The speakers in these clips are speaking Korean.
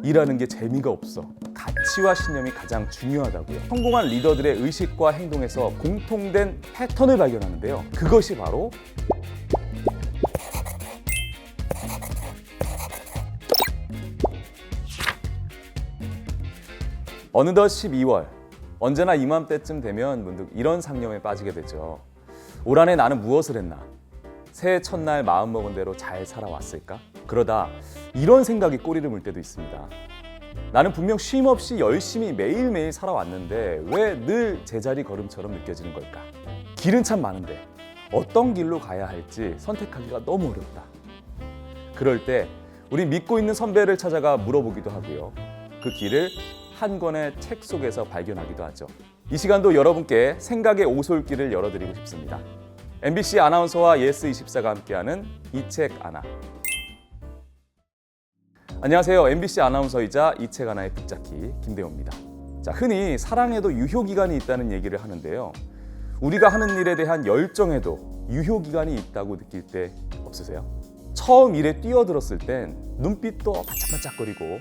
일하는 게 재미가 없어. 가치와 신념이 가장 중요하다고요. 성공한 리더들의 의식과 행동에서 공통된 패턴을 발견하는데요. 그것이 바로 어느덧 12월, 언제나 이맘때쯤 되면 문득 이런 상념에 빠지게 되죠. 올 한해 나는 무엇을 했나? 새해 첫날 마음먹은 대로 잘 살아왔을까? 그러다 이런 생각이 꼬리를 물 때도 있습니다. 나는 분명 쉼없이 열심히 매일매일 살아왔는데 왜 늘 제자리 걸음처럼 느껴지는 걸까? 길은 참 많은데 어떤 길로 가야 할지 선택하기가 너무 어렵다. 그럴 때 우리 믿고 있는 선배를 찾아가 물어보기도 하고요. 그 길을 한 권의 책 속에서 발견하기도 하죠. 이 시간도 여러분께 생각의 오솔길을 열어드리고 싶습니다. MBC 아나운서와 예스24가 함께하는 이 책 아나. 안녕하세요. MBC 아나운서이자 이 책 아나의 북잡기 김대호입니다. 자, 흔히 사랑에도 유효기간이 있다는 얘기를 하는데요. 우리가 하는 일에 대한 열정에도 유효기간이 있다고 느낄 때 없으세요? 처음 일에 뛰어들었을 땐 눈빛도 반짝반짝거리고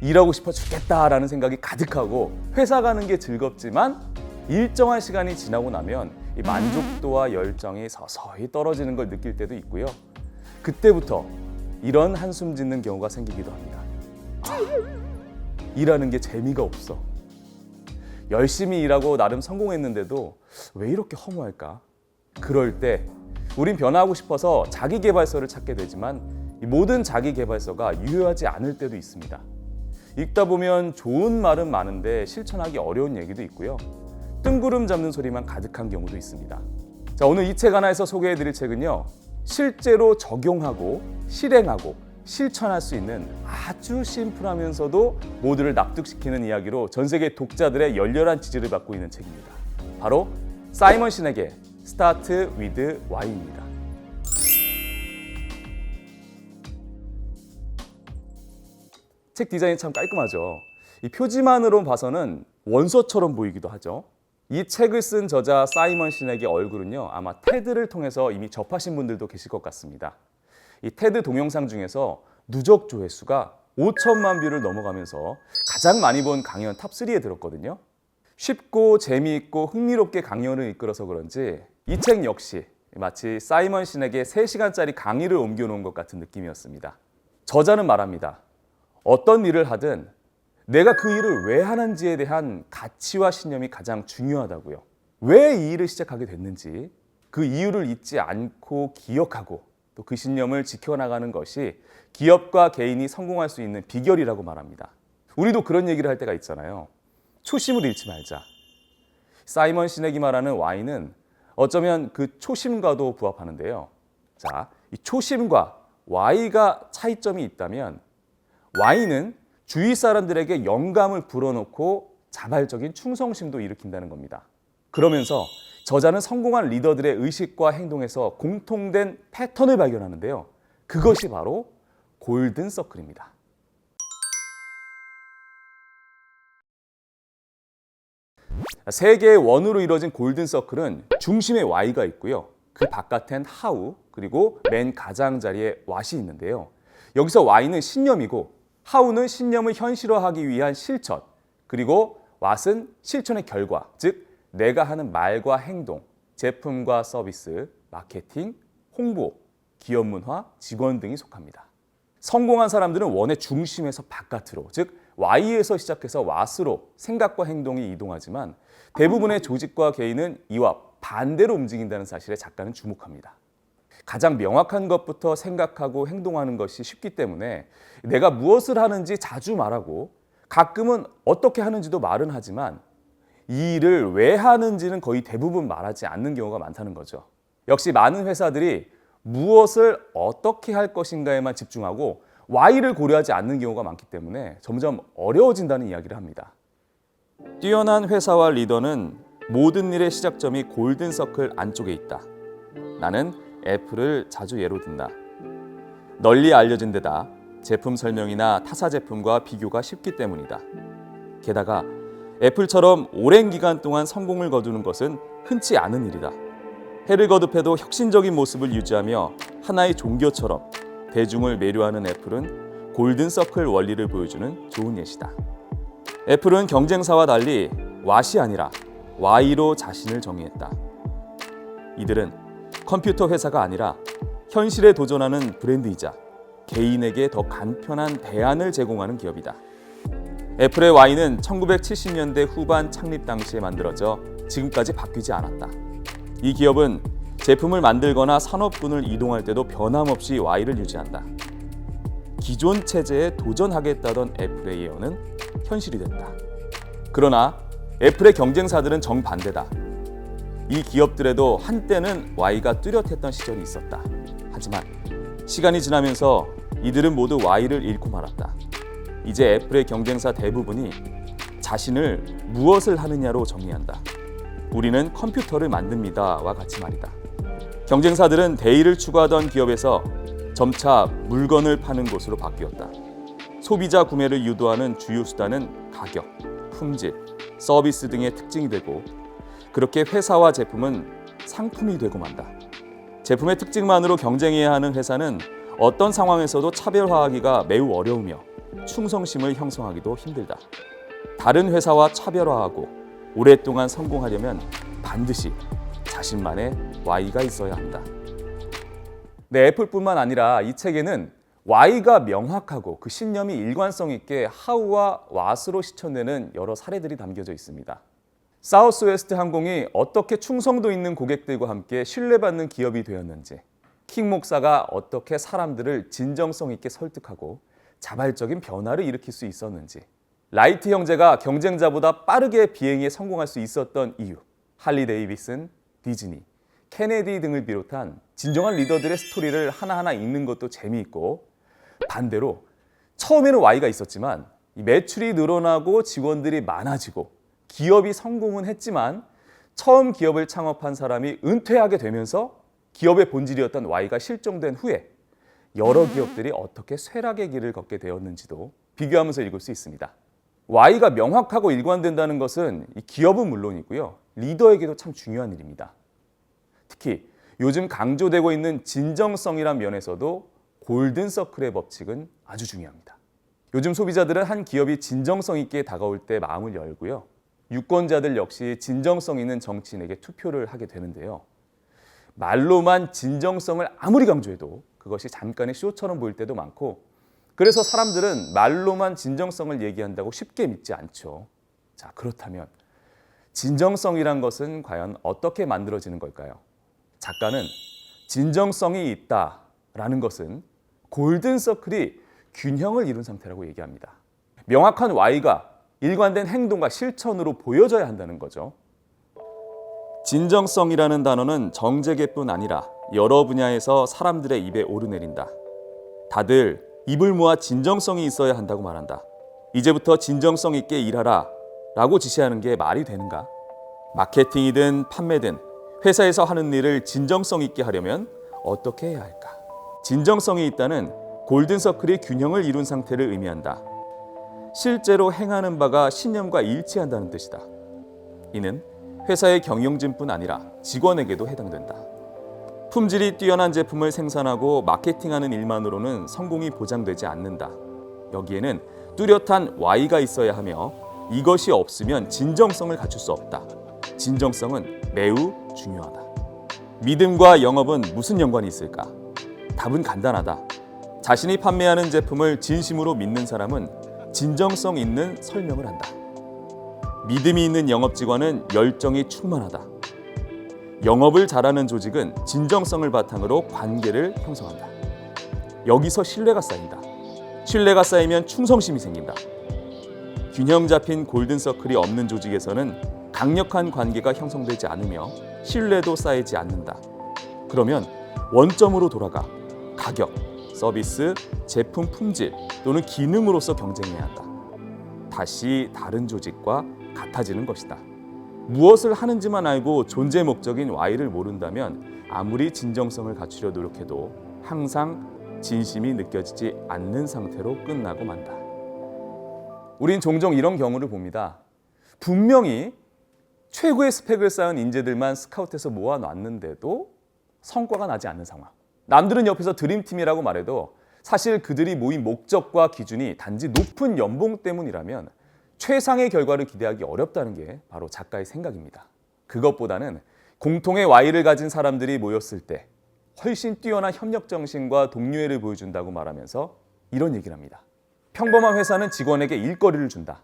일하고 싶어 죽겠다라는 생각이 가득하고 회사 가는 게 즐겁지만 일정한 시간이 지나고 나면 이 만족도와 열정이 서서히 떨어지는 걸 느낄 때도 있고요. 그때부터 이런 한숨 짓는 경우가 생기기도 합니다. 일하는 게 재미가 없어. 열심히 일하고 나름 성공했는데도 왜 이렇게 허무할까? 그럴 때 우린 변화하고 싶어서 자기계발서를 찾게 되지만 이 모든 자기계발서가 유효하지 않을 때도 있습니다. 읽다 보면 좋은 말은 많은데 실천하기 어려운 얘기도 있고요. 뜬구름 잡는 소리만 가득한 경우도 있습니다. 자, 오늘 이 책 하나에서 소개해드릴 책은요. 실제로 적용하고 실행하고 실천할 수 있는 아주 심플하면서도 모두를 납득시키는 이야기로 전 세계 독자들의 열렬한 지지를 받고 있는 책입니다. 바로 사이먼 신에게 Start with Why입니다. 책 디자인이 참 깔끔하죠. 이 표지만으로 봐서는 원서처럼 보이기도 하죠. 이 책을 쓴 저자 사이먼 신에게 얼굴은요, 아마 테드를 통해서 이미 접하신 분들도 계실 것 같습니다. 이 테드 동영상 중에서 누적 조회수가 5천만 뷰를 넘어가면서 가장 많이 본 강연 탑3에 들었거든요. 쉽고 재미있고 흥미롭게 강연을 이끌어서 그런지 이 책 역시 마치 사이먼 신에게 3시간짜리 강의를 옮겨놓은 것 같은 느낌이었습니다. 저자는 말합니다. 어떤 일을 하든 내가 그 일을 왜 하는지에 대한 가치와 신념이 가장 중요하다고요. 왜 이 일을 시작하게 됐는지 그 이유를 잊지 않고 기억하고 또 그 신념을 지켜나가는 것이 기업과 개인이 성공할 수 있는 비결이라고 말합니다. 우리도 그런 얘기를 할 때가 있잖아요. 초심을 잃지 말자. 사이먼 시넥이 말하는 Y는 어쩌면 그 초심과도 부합하는데요. 자, 이 초심과 Y가 차이점이 있다면 Y는 주위 사람들에게 영감을 불어넣고 자발적인 충성심도 일으킨다는 겁니다. 그러면서 저자는 성공한 리더들의 의식과 행동에서 공통된 패턴을 발견하는데요. 그것이 바로 골든 서클입니다. 세 개의 원으로 이루어진 골든 서클은 중심에 Y가 있고요. 그 바깥엔 How, 그리고 맨 가장자리에 What이 있는데요. 여기서 Y는 신념이고 How는 신념을 현실화하기 위한 실천, 그리고 What은 실천의 결과, 즉 내가 하는 말과 행동, 제품과 서비스, 마케팅, 홍보, 기업 문화, 직원 등이 속합니다. 성공한 사람들은 원의 중심에서 바깥으로, 즉 Y에서 시작해서 What으로 생각과 행동이 이동하지만 대부분의 조직과 개인은 이와 반대로 움직인다는 사실에 작가는 주목합니다. 가장 명확한 것부터 생각하고 행동하는 것이 쉽기 때문에 내가 무엇을 하는지 자주 말하고 가끔은 어떻게 하는지도 말은 하지만 이 일을 왜 하는지는 거의 대부분 말하지 않는 경우가 많다는 거죠. 역시 많은 회사들이 무엇을 어떻게 할 것인가에만 집중하고 Y를 고려하지 않는 경우가 많기 때문에 점점 어려워진다는 이야기를 합니다. 뛰어난 회사와 리더는 모든 일의 시작점이 골든서클 안쪽에 있다. 나는 애플을 자주 예로 든다. 널리 알려진 데다 제품 설명이나 타사 제품과 비교가 쉽기 때문이다. 게다가 애플처럼 오랜 기간 동안 성공을 거두는 것은 흔치 않은 일이다. 해를 거듭해도 혁신적인 모습을 유지하며 하나의 종교처럼 대중을 매료하는 애플은 골든서클 원리를 보여주는 좋은 예시다. 애플은 경쟁사와 달리 what이 아니라 why로 자신을 정의했다. 이들은 컴퓨터 회사가 아니라 현실에 도전하는 브랜드이자 개인에게 더 간편한 대안을 제공하는 기업이다. 애플의 Y는 1970년대 후반 창립 당시에 만들어져 지금까지 바뀌지 않았다. 이 기업은 제품을 만들거나 산업군을 이동할 때도 변함없이 Y를 유지한다. 기존 체제에 도전하겠다던 애플의 예언은 현실이 됐다. 그러나 애플의 경쟁사들은 정반대다. 이 기업들에도 한때는 Y가 뚜렷했던 시절이 있었다. 하지만 시간이 지나면서 이들은 모두 Y를 잃고 말았다. 이제 애플의 경쟁사 대부분이 자신을 무엇을 하느냐로 정의한다. 우리는 컴퓨터를 만듭니다와 같이 말이다. 경쟁사들은 대의를 추구하던 기업에서 점차 물건을 파는 곳으로 바뀌었다. 소비자 구매를 유도하는 주요 수단은 가격, 품질, 서비스 등의 특징이 되고 그렇게 회사와 제품은 상품이 되고 만다. 제품의 특징만으로 경쟁해야 하는 회사는 어떤 상황에서도 차별화하기가 매우 어려우며 충성심을 형성하기도 힘들다. 다른 회사와 차별화하고 오랫동안 성공하려면 반드시 자신만의 Y가 있어야 한다. 네, 애플뿐만 아니라 이 책에는 Y가 명확하고 그 신념이 일관성 있게 How와 What으로 실천되는 여러 사례들이 담겨져 있습니다. 사우스웨스트 항공이 어떻게 충성도 있는 고객들과 함께 신뢰받는 기업이 되었는지, 킹 목사가 어떻게 사람들을 진정성 있게 설득하고 자발적인 변화를 일으킬 수 있었는지, 라이트 형제가 경쟁자보다 빠르게 비행에 성공할 수 있었던 이유, 할리 데이비슨, 디즈니, 케네디 등을 비롯한 진정한 리더들의 스토리를 하나하나 읽는 것도 재미있고, 반대로 처음에는 Y가 있었지만 매출이 늘어나고 직원들이 많아지고 기업이 성공은 했지만 처음 기업을 창업한 사람이 은퇴하게 되면서 기업의 본질이었던 Y가 실종된 후에 여러 기업들이 어떻게 쇠락의 길을 걷게 되었는지도 비교하면서 읽을 수 있습니다. Y가 명확하고 일관된다는 것은 이 기업은 물론이고요, 리더에게도 참 중요한 일입니다. 특히 요즘 강조되고 있는 진정성이란 면에서도 골든서클의 법칙은 아주 중요합니다. 요즘 소비자들은 한 기업이 진정성 있게 다가올 때 마음을 열고요, 유권자들 역시 진정성 있는 정치인에게 투표를 하게 되는데요. 말로만 진정성을 아무리 강조해도 그것이 잠깐의 쇼처럼 보일 때도 많고, 그래서 사람들은 말로만 진정성을 얘기한다고 쉽게 믿지 않죠. 자, 그렇다면 진정성이란 것은 과연 어떻게 만들어지는 걸까요? 작가는 진정성이 있다라는 것은 골든서클이 균형을 이룬 상태라고 얘기합니다. 명확한 Y가 일관된 행동과 실천으로 보여져야 한다는 거죠. 진정성이라는 단어는 정재계뿐 아니라 여러 분야에서 사람들의 입에 오르내린다. 다들 입을 모아 진정성이 있어야 한다고 말한다. 이제부터 진정성 있게 일하라 라고 지시하는 게 말이 되는가? 마케팅이든 판매든 회사에서 하는 일을 진정성 있게 하려면 어떻게 해야 할까? 진정성이 있다는 골든서클이 균형을 이룬 상태를 의미한다. 실제로 행하는 바가 신념과 일치한다는 뜻이다. 이는 회사의 경영진뿐 아니라 직원에게도 해당된다. 품질이 뛰어난 제품을 생산하고 마케팅하는 일만으로는 성공이 보장되지 않는다. 여기에는 뚜렷한 Y가 있어야 하며 이것이 없으면 진정성을 갖출 수 없다. 진정성은 매우 중요하다. 믿음과 영업은 무슨 연관이 있을까? 답은 간단하다. 자신이 판매하는 제품을 진심으로 믿는 사람은 진정성 있는 설명을 한다. 믿음이 있는 영업 직원은 열정이 충만하다. 영업을 잘하는 조직은 진정성을 바탕으로 관계를 형성한다. 여기서 신뢰가 쌓인다. 신뢰가 쌓이면 충성심이 생긴다. 균형 잡힌 골든서클이 없는 조직에서는 강력한 관계가 형성되지 않으며 신뢰도 쌓이지 않는다. 그러면 원점으로 돌아가 가격, 서비스, 제품 품질 또는 기능으로서 경쟁해야 한다. 다시 다른 조직과 같아지는 것이다. 무엇을 하는지만 알고 존재 목적인 Y를 모른다면 아무리 진정성을 갖추려 노력해도 항상 진심이 느껴지지 않는 상태로 끝나고 만다. 우린 종종 이런 경우를 봅니다. 분명히 최고의 스펙을 쌓은 인재들만 스카우트해서 모아놨는데도 성과가 나지 않는 상황. 남들은 옆에서 드림팀이라고 말해도 사실 그들이 모인 목적과 기준이 단지 높은 연봉 때문이라면 최상의 결과를 기대하기 어렵다는 게 바로 작가의 생각입니다. 그것보다는 공통의 Y를 가진 사람들이 모였을 때 훨씬 뛰어난 협력 정신과 동료애를 보여준다고 말하면서 이런 얘기를 합니다. 평범한 회사는 직원에게 일거리를 준다.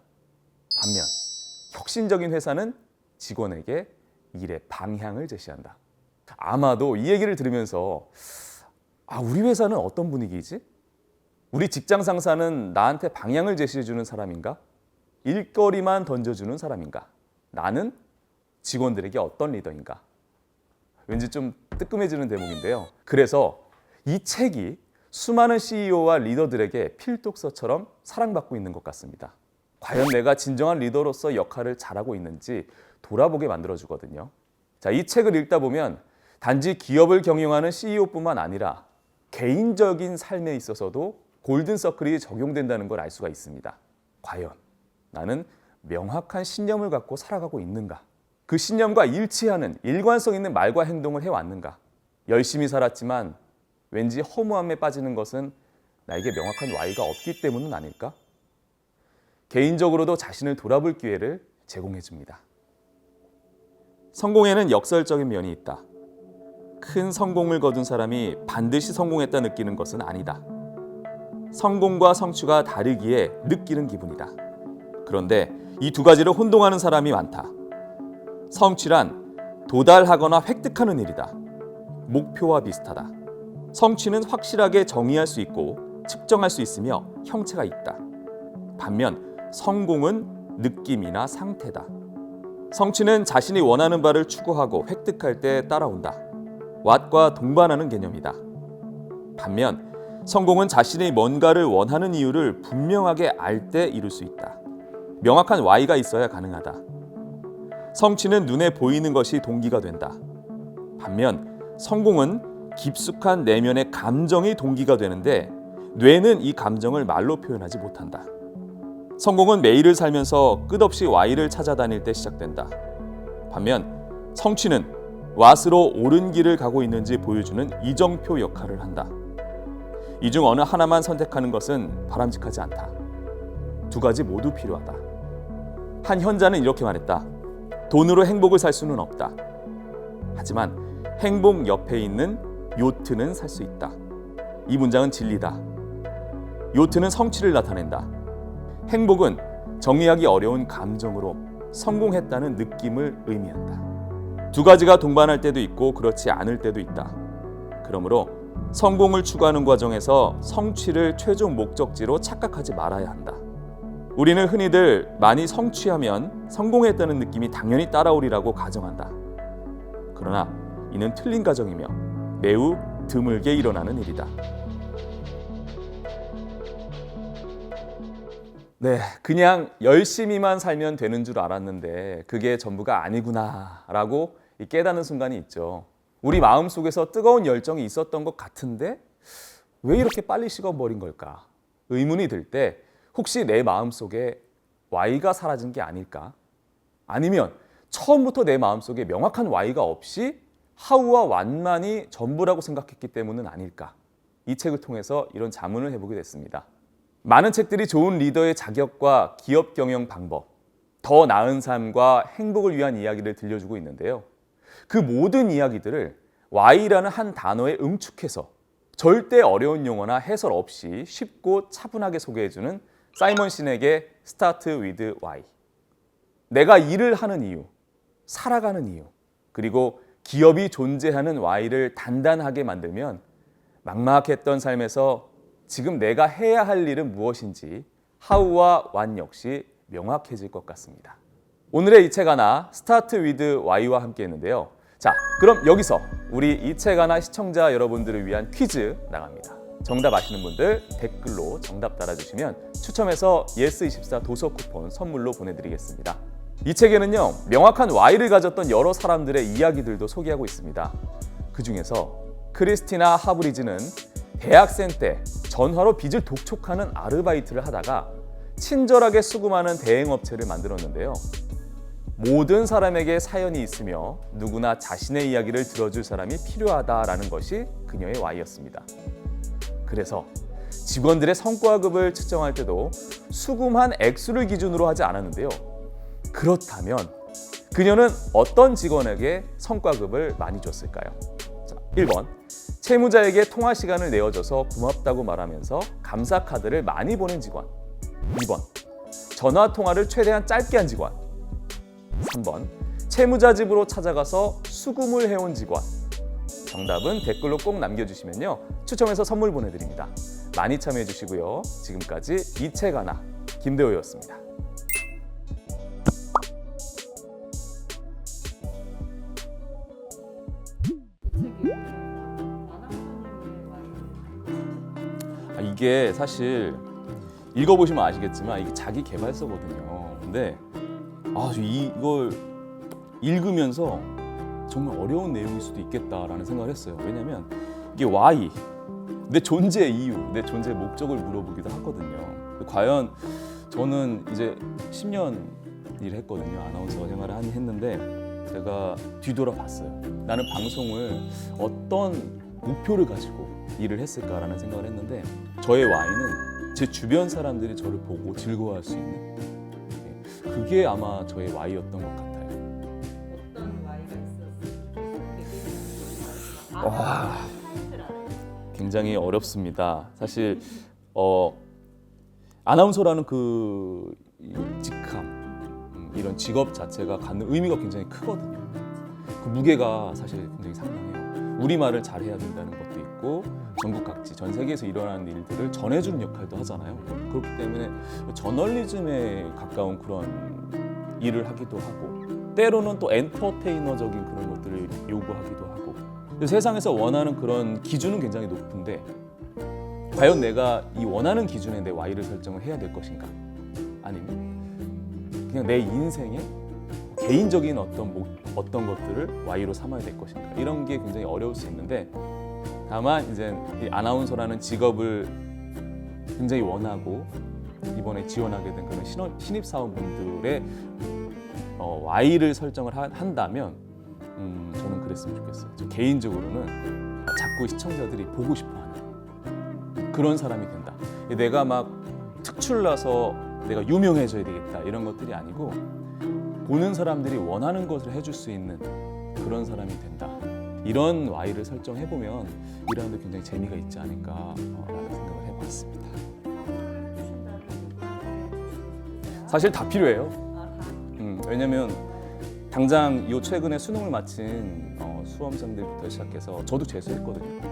반면 혁신적인 회사는 직원에게 일의 방향을 제시한다. 아마도 이 얘기를 들으면서 우리 회사는 어떤 분위기이지? 우리 직장 상사는 나한테 방향을 제시해주는 사람인가? 일거리만 던져주는 사람인가? 나는 직원들에게 어떤 리더인가? 왠지 좀 뜨끔해지는 대목인데요. 그래서 이 책이 수많은 CEO와 리더들에게 필독서처럼 사랑받고 있는 것 같습니다. 과연 내가 진정한 리더로서 역할을 잘하고 있는지 돌아보게 만들어주거든요. 자, 이 책을 읽다 보면 단지 기업을 경영하는 CEO뿐만 아니라 개인적인 삶에 있어서도 골든서클이 적용된다는 걸 알 수가 있습니다. 과연 나는 명확한 신념을 갖고 살아가고 있는가? 그 신념과 일치하는 일관성 있는 말과 행동을 해왔는가? 열심히 살았지만 왠지 허무함에 빠지는 것은 나에게 명확한 Y가 없기 때문은 아닐까? 개인적으로도 자신을 돌아볼 기회를 제공해줍니다. 성공에는 역설적인 면이 있다. 큰 성공을 거둔 사람이 반드시 성공했다 느끼는 것은 아니다. 성공과 성취가 다르기에 느끼는 기분이다. 그런데 이 두 가지를 혼동하는 사람이 많다. 성취란 도달하거나 획득하는 일이다. 목표와 비슷하다. 성취는 확실하게 정의할 수 있고 측정할 수 있으며 형체가 있다. 반면 성공은 느낌이나 상태다. 성취는 자신이 원하는 바를 추구하고 획득할 때 따라온다. 왓과 동반하는 개념이다. 반면 성공은 자신이 뭔가를 원하는 이유를 분명하게 알 때 이룰 수 있다. 명확한 Y가 있어야 가능하다. 성취는 눈에 보이는 것이 동기가 된다. 반면 성공은 깊숙한 내면의 감정이 동기가 되는데 뇌는 이 감정을 말로 표현하지 못한다. 성공은 매일을 살면서 끝없이 Y를 찾아다닐 때 시작된다. 반면 성취는 왓으로 옳은 길을 가고 있는지 보여주는 이정표 역할을 한다. 이 중 어느 하나만 선택하는 것은 바람직하지 않다. 두 가지 모두 필요하다. 한 현자는 이렇게 말했다. 돈으로 행복을 살 수는 없다. 하지만 행복 옆에 있는 요트는 살 수 있다. 이 문장은 진리다. 요트는 성취를 나타낸다. 행복은 정의하기 어려운 감정으로 성공했다는 느낌을 의미한다. 두 가지가 동반할 때도 있고 그렇지 않을 때도 있다. 그러므로 성공을 추구하는 과정에서 성취를 최종 목적지로 착각하지 말아야 한다. 우리는 흔히들 많이 성취하면 성공했다는 느낌이 당연히 따라오리라고 가정한다. 그러나 이는 틀린 가정이며 매우 드물게 일어나는 일이다. 네, 그냥 열심히만 살면 되는 줄 알았는데 그게 전부가 아니구나라고 깨닫는 순간이 있죠. 우리 마음속에서 뜨거운 열정이 있었던 것 같은데 왜 이렇게 빨리 식어버린 걸까? 의문이 들 때 혹시 내 마음속에 Y가 사라진 게 아닐까? 아니면 처음부터 내 마음속에 명확한 Y가 없이 How와 What만이 전부라고 생각했기 때문은 아닐까? 이 책을 통해서 이런 자문을 해보게 됐습니다. 많은 책들이 좋은 리더의 자격과 기업 경영 방법, 더 나은 삶과 행복을 위한 이야기를 들려주고 있는데요. 그 모든 이야기들을 Y라는 한 단어에 응축해서 절대 어려운 용어나 해설 없이 쉽고 차분하게 소개해주는 사이먼 신에게 Start with Why. 내가 일을 하는 이유, 살아가는 이유, 그리고 기업이 존재하는 Y를 단단하게 만들면 막막했던 삶에서 지금 내가 해야 할 일은 무엇인지 How와 What 역시 명확해질 것 같습니다. 오늘의 이 책 하나 Start with Why와 함께 했는데요. 자, 그럼 여기서 우리 이 책 하나 시청자 여러분들을 위한 퀴즈 나갑니다. 정답 아시는 분들 댓글로 정답 달아주시면 추첨해서 예스24 도서 쿠폰 선물로 보내드리겠습니다. 이 책에는요, 명확한 Y를 가졌던 여러 사람들의 이야기들도 소개하고 있습니다. 그 중에서 크리스티나 하브리즈는 대학생 때 전화로 빚을 독촉하는 아르바이트를 하다가 친절하게 수금하는 대행업체를 만들었는데요. 모든 사람에게 사연이 있으며 누구나 자신의 이야기를 들어줄 사람이 필요하다라는 것이 그녀의 Y였습니다. 그래서 직원들의 성과급을 측정할 때도 수금한 액수를 기준으로 하지 않았는데요. 그렇다면 그녀는 어떤 직원에게 성과급을 많이 줬을까요? 자, 1번. 채무자에게 통화 시간을 내어줘서 고맙다고 말하면서 감사 카드를 많이 보낸 직원. 2번. 전화 통화를 최대한 짧게 한 직원. 3번. 채무자 집으로 찾아가서 수금을 해온 직원. 정답은 댓글로 꼭 남겨주시면요, 추첨해서 선물 보내드립니다. 많이 참여해주시고요. 지금까지 이 책 하나 김대호였습니다. 이게 사실 읽어보시면 아시겠지만 이게 자기 개발서거든요. 근데 이걸 읽으면서 정말 어려운 내용일 수도 있겠다라는 생각을 했어요. 왜냐하면 이게 why, 내 존재 이유, 내 존재 목적을 물어보기도 하거든요. 과연 저는 이제 10년 일을 했거든요. 아나운서 생활을 했는데 제가 뒤돌아봤어요. 나는 방송을 어떤 목표를 가지고 일을 했을까라는 생각을 했는데 저의 why는 제 주변 사람들이 저를 보고 즐거워할 수 있는, 그게 아마 저의 why였던 것 같아요. 어떤 Y가 있었어요? 와, 굉장히 어렵습니다. 사실 아나운서라는 그 직함, 이런 직업 자체가 갖는 의미가 굉장히 크거든요. 그 무게가 사실 굉장히 상당해요. 우리말을 잘해야 된다는 것도 있고 전국 각지, 전 세계에서 일어나는 일들을 전해주는 역할도 하잖아요. 그렇기 때문에 저널리즘에 가까운 그런 일을 하기도 하고, 때로는 또 엔터테이너적인 그런 것들을 요구하기도 하고, 세상에서 원하는 그런 기준은 굉장히 높은데 과연 내가 이 원하는 기준에 내 Y를 설정을 해야 될 것인가, 아니면 그냥 내 인생에 개인적인 어떤 것들을 Y로 삼아야 될 것인가, 이런 게 굉장히 어려울 수 있는데, 다만 이제 이 아나운서라는 직업을 굉장히 원하고 이번에 지원하게 된 그런 신입사원분들의 Y를 설정을 한다면 저는 그랬으면 좋겠어요. 저 개인적으로는 자꾸 시청자들이 보고 싶어하는 그런 사람이 된다. 내가 막 특출나서 내가 유명해져야 되겠다 이런 것들이 아니고, 보는 사람들이 원하는 것을 해줄 수 있는 그런 사람이 된다. 이런 Y를 설정해보면 일하는데 굉장히 재미가 있지 않을까라는 생각을 해봤습니다. 사실 다 필요해요. 왜냐면 당장 요 최근에 수능을 마친 수험생들부터 시작해서 저도 재수했거든요.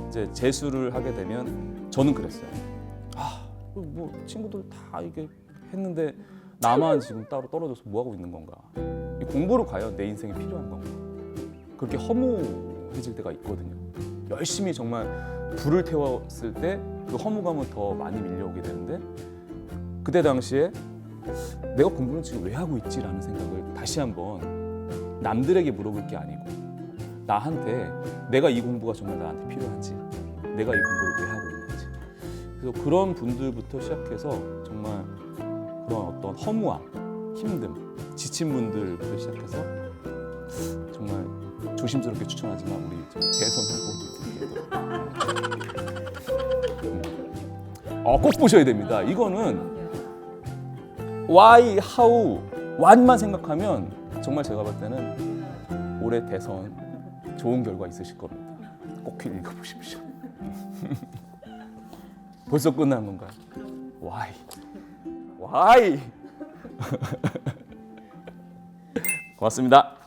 이제 재수를 하게 되면 저는 그랬어요. 뭐 친구들 다 이게 했는데 나만 지금 따로 떨어져서 뭐 하고 있는 건가? 이 공부를 과연 내 인생에 필요한 건가? 그렇게 허무해질 때가 있거든요. 열심히 정말 불을 태웠을 때 그 허무감은 더 많이 밀려오게 되는데, 그때 당시에 내가 공부를 지금 왜 하고 있지라는 생각을 다시 한번 남들에게 물어볼 게 아니고 나한테, 내가 이 공부가 정말 나한테 필요한지, 내가 이 공부를 왜 하고 있는지. 그래서 그런 분들부터 시작해서 정말 그런 어떤 허무함, 힘듦, 지친 분들부터 시작해서 정말 조심스럽게 추천하지만 우리 대선 후보들께도 꼭 보셔야 됩니다. 이거는 why, how, what만 생각하면 정말 제가 볼 때는 올해 대선 좋은 결과 있으실 겁니다. 꼭 읽어보십시오. 벌써 끝난 건가요? Why? Why? 고맙습니다.